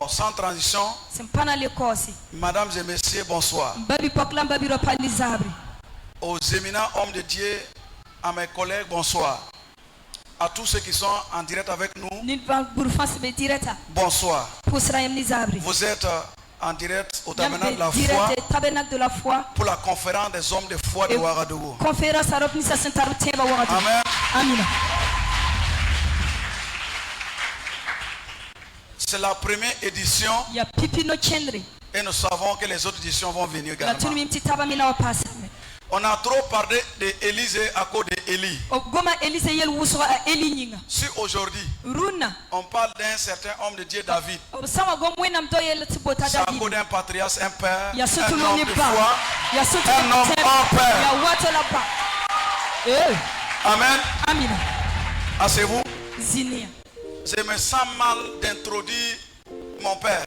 Sans transition, mesdames et messieurs, bonsoir. Aux éminents hommes de Dieu, à mes collègues, bonsoir. À tous ceux qui sont en direct avec nous, bonsoir. Vous êtes en direct au tabernacle de la foi pour la conférence des hommes de foi de Ouagadougou. Amen. C'est la première édition et nous savons que les autres éditions vont venir également. On a trop parlé d'Élisée à cause d'Élie. Si aujourd'hui on parle d'un certain homme de Dieu, David, c'est à cause d'un patriarche, un père, un homme de foi, un homme hors père. Amen. Asseyez-vous. Je me sens mal d'introduire mon père.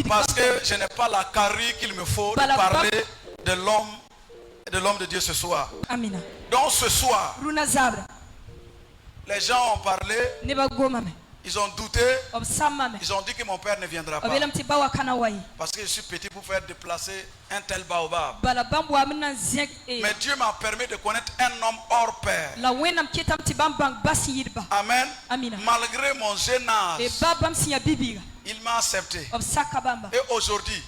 Parce que je n'ai pas la carrure qu'il me faut de parler de l'homme de Dieu ce soir. Donc ce soir, les gens ont parlé, ils ont douté, ils ont dit que mon père ne viendra pas. Parce que je suis petit pour faire déplacer un tel baobab. Mais Dieu m'a permis de connaître un homme hors pair. Amen. Malgré mon jeune âge, il m'a accepté. Et aujourd'hui,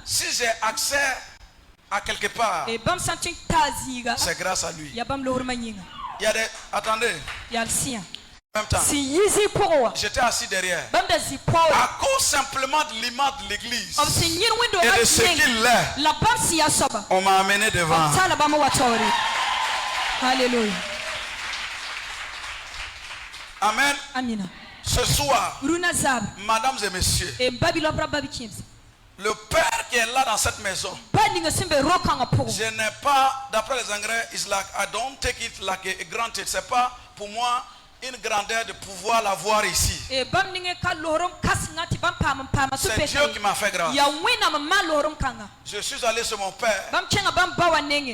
si j'ai accès à quelque part, c'est grâce à lui. Il y a des... Attendez. En même temps, j'étais assis derrière. À cause simplement de l'image de l'église et de ce qu'il est, on m'a amené devant. Amen. Ce soir, mesdames et messieurs, le père qui est là dans cette maison, je n'ai pas, d'après les Anglais, it's like I don't take it like a granted. C'est pas pour moi une grandeur de pouvoir la voir ici. C'est Dieu qui m'a fait grâce. Je suis allé sur mon père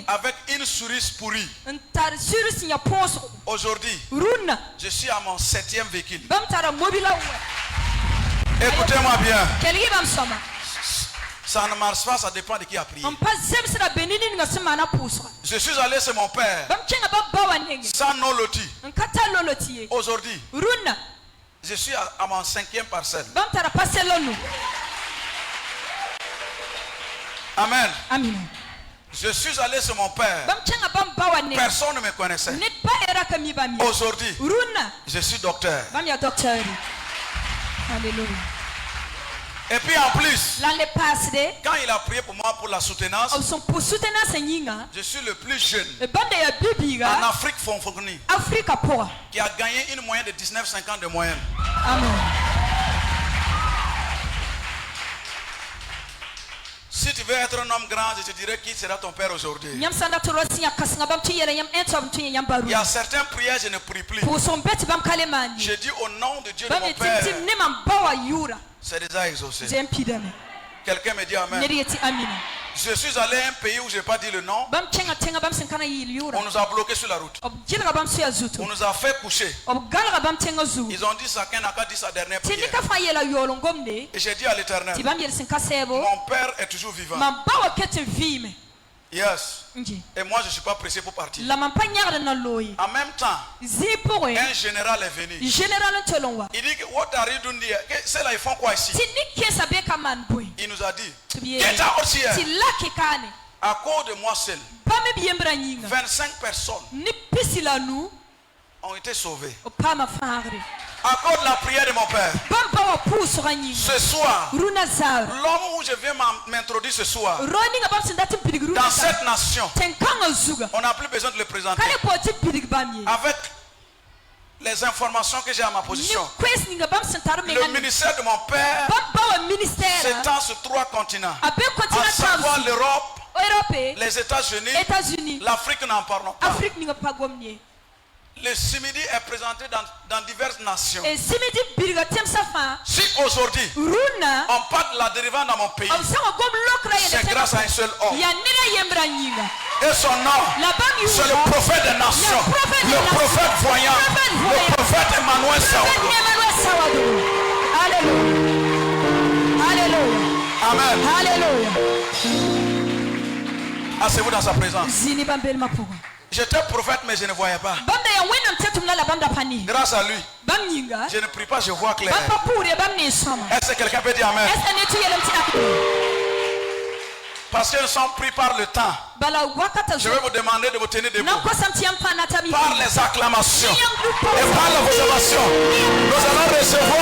avec une cerise pourrie. Aujourd'hui, je suis à mon 7e véhicule. Écoutez-moi bien. Ça ne marche pas, ça dépend de qui a prié. Je suis allé chez mon père sans non loti. Aujourd'hui, je suis à mon 5e parcelle. Amen. Je suis allé chez mon père. Personne ne me connaissait. Aujourd'hui, je suis docteur. Alléluia. Et puis en plus, quand il a prié pour moi pour la soutenance, je suis le plus jeune en Afrique francophonie qui a gagné une moyenne de 19,50 de moyenne. Amen. Si tu veux être un homme grand, je te dirais qui sera ton père aujourd'hui. Il y a certaines prières, je ne prie plus. Je dis au nom de Dieu de mon père, c'est déjà exaucé. Quelqu'un me dit amen. Je suis allé à un pays où je n'ai pas dit le nom. On nous a bloqués sur la route. On nous a fait coucher. Ils ont dit chacun n'a qu'à dire sa dernière prière. Et j'ai dit à l'Éternel, mon père est toujours vivant. Yes. Et moi je ne suis pas pressé pour partir. En même temps, un général est venu. Il dit que what are you doing here? C'est là ils font quoi ici? Il nous a dit, get out here. À cause de moi seul, 25 personnes ont été sauvées. À cause de la prière de mon père. Ce soir, l'homme où je viens m'introduire ce soir, dans cette nation, on n'a plus besoin de le présenter. Avec les informations que j'ai à ma position, le ministère de mon père s'étend sur 3 continents, à savoir l'Europe, les États-Unis, l'Afrique, n'en parlons pas. Le Simidi est présenté dans diverses nations. Si aujourd'hui on parle de la délivrance dans mon pays, c'est grâce à un seul homme. Et son nom, c'est le prophète des nations, le prophète voyant, le prophète Emmanuel Sawadou. Amen. Alléluia. Asseyez-vous dans sa présence. J'étais prophète mais je ne voyais pas. Grâce à lui, je ne prie pas, je vois clair. Est-ce que quelqu'un peut dire amen? Parce que nous sommes pris par le temps. Je vais vous demander de vous tenir debout. Par les acclamations et par la observation, nous allons recevoir